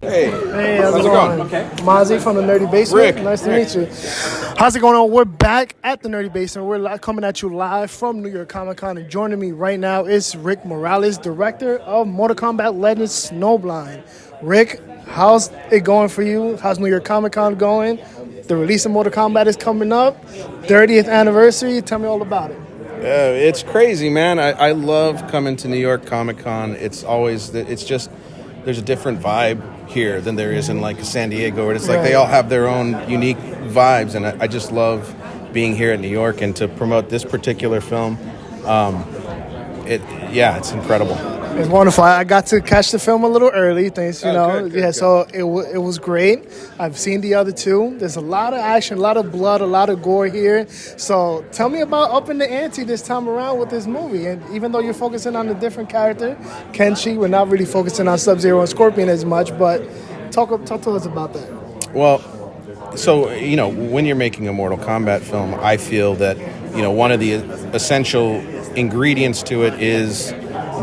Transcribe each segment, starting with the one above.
Hey, how's it going? Okay. Mozzie from the Nerdy Basement. Rick. Nice to meet you. How's it going on? We're back at the Nerdy Basement. We're coming at you live from New York Comic Con, and joining me right now is Rick Morales, director of Mortal Kombat Legends Snowblind. Rick, how's it going for you? How's New York Comic Con going? The release of Mortal Kombat is coming up. 30th anniversary. Tell me all about it. It's crazy, man. I love coming to New York Comic Con. It's always, it's just, there's a different vibe here than there is in like San Diego. It's like they all have their own unique vibes, and I just love being here in New York and to promote this particular film. It's incredible. It's wonderful. I got to catch the film a little early, thanks, Good. So it was great. I've seen the other two. There's a lot of action, a lot of blood, a lot of gore here. So tell me about upping the ante this time around with this movie. And even though you're focusing on a different character, Kenshi, we're not really focusing on Sub-Zero and Scorpion as much, but talk to us about that. Well, so, when you're making a Mortal Kombat film, I feel that, one of the essential ingredients to it is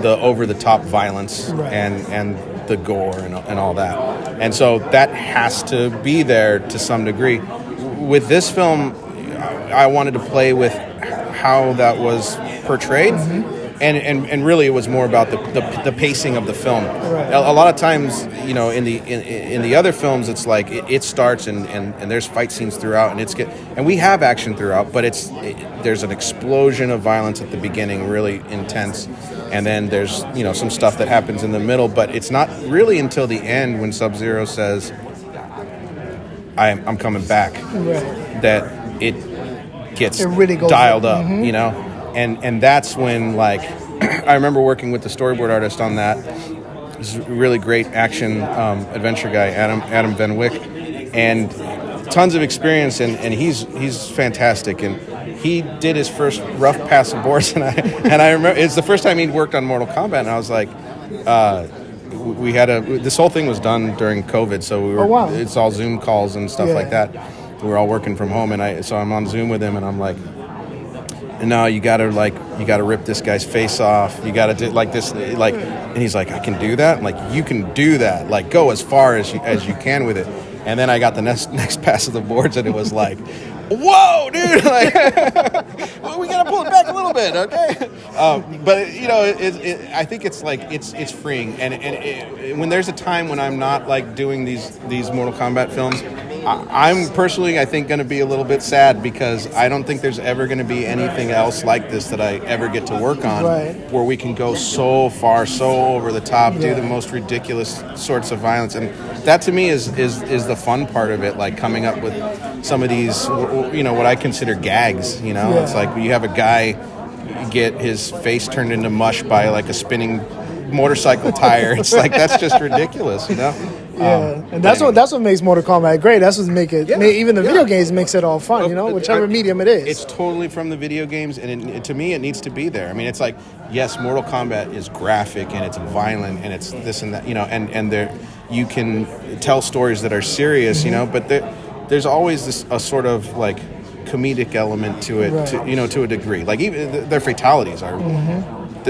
the over-the-top violence and the gore and all that. And so that has to be there to some degree. With this film, I wanted to play with how that was portrayed. And really, it was more about the pacing of the film. Right. A lot of times, in the other films, it's like it starts and there's fight scenes throughout, and we have action throughout, but there's an explosion of violence at the beginning, really intense, and then there's some stuff that happens in the middle, but it's not really until the end when Sub-Zero says, "I'm coming back," that it gets really goes dialed up, And that's when, like, I remember working with the storyboard artist on that. This is a really great action adventure guy, Adam Van Wyck, and tons of experience, and he's fantastic. And he did his first rough pass of boards, and I remember it's the first time he'd worked on Mortal Kombat, and I was like, we had this whole thing was done during COVID, so we were it's all Zoom calls and stuff like that. We were all working from home, and so I'm on Zoom with him, and I'm like, no, you gotta rip this guy's face off. You gotta do like this, like, and he's like, I can do that. I'm like, you can do that. Like, go as far as you can with it. And then I got the next pass of the boards, and it was like, whoa, dude! Like, well, we gotta pull it back a little bit, okay? But I think it's like it's freeing, and when there's a time when I'm not like doing these Mortal Kombat films, I'm personally, I think, going to be a little bit sad because I don't think there's ever going to be anything else like this that I ever get to work on, where we can go so far, so over the top, do the most ridiculous sorts of violence, and that to me is the fun part of it, like coming up with some of these, what I consider gags. It's like you have a guy get his face turned into mush by like a spinning motorcycle tire. It's like, that's just ridiculous, and that's what makes Mortal Kombat great. That's what makes it. Even the video games makes it all fun. Whichever medium it is. It's totally from the video games, and to me, it needs to be there. I mean, it's like, yes, Mortal Kombat is graphic and it's violent and it's this and that, and there you can tell stories that are serious, but there's always a sort of like comedic element to it, to a degree. Like even their fatalities are.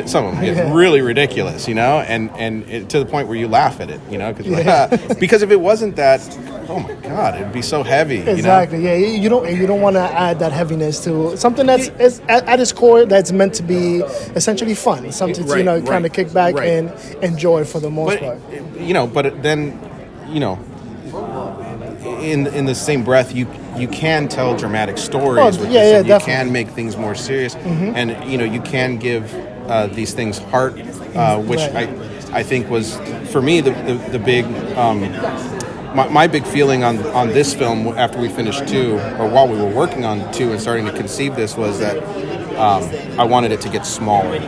Some of them get really ridiculous, and to the point where you laugh at it, because if it wasn't that, oh my God, it'd be so heavy. Exactly. Yeah, you don't want to add that heaviness to something that's at its core that's meant to be essentially fun, something to kind of kick back and enjoy for the most part. But then, in the same breath, you can tell dramatic stories with this, and you can make things more serious, and you can give these things heart, which I think was, for me, the big my big feeling on this film after we finished 2, or while we were working on 2 and starting to conceive this, was that I wanted it to get smaller,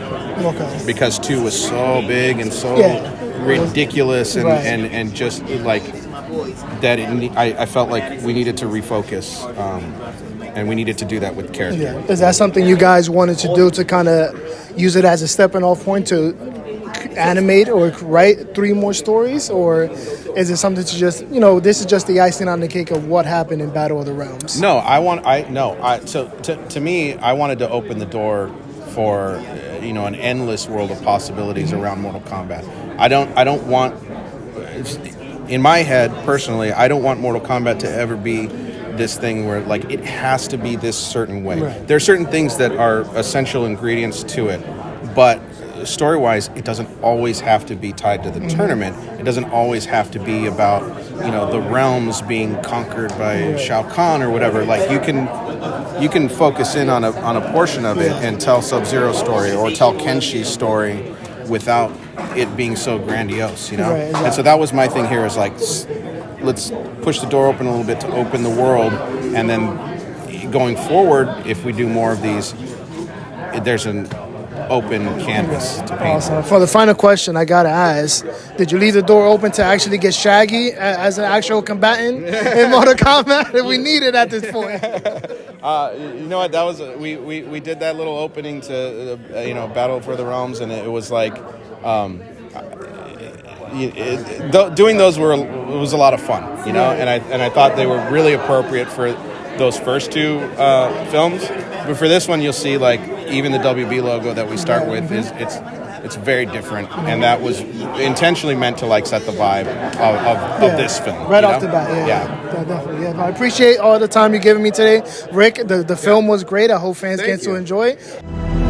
because 2 was so big and so ridiculous and just like that. I felt like we needed to refocus. And we needed to do that with character. Is that something you guys wanted to do, to kind of use it as a stepping off point to animate or write 3 more stories? Or is it something to just, this is just the icing on the cake of what happened in Battle of the Realms? No, so to me, I wanted to open the door for, an endless world of possibilities around Mortal Kombat. I don't want, in my head, personally, I don't want Mortal Kombat to ever be this thing where like it has to be this certain way. Right. There are certain things that are essential ingredients to it, but story-wise, it doesn't always have to be tied to the tournament. It doesn't always have to be about, you know, the realms being conquered by Shao Kahn or whatever. Like you can focus in on a portion of it and tell Sub-Zero's story or tell Kenshi's story without it being so grandiose, you know? Right, exactly. And so that was my thing here is like, let's push the door open a little bit to open the world, and then going forward, if we do more of these, there's an open canvas to paint. Awesome. For the final question, I gotta ask: did you leave the door open to actually get Shaggy as an actual combatant in Mortal Kombat? If we need it at this point. You know what? That was we did that little opening to Battle for the Realms, and it was like doing those was a lot of fun, you know. And I thought they were really appropriate for those first two films. But for this one, you'll see like even the WB logo that we start with is it's very different, and that was intentionally meant to like set the vibe of this film right off the bat. Yeah, definitely. Yeah, I appreciate all the time you're giving me today, Rick. The film was great. I hope fans get to enjoy it.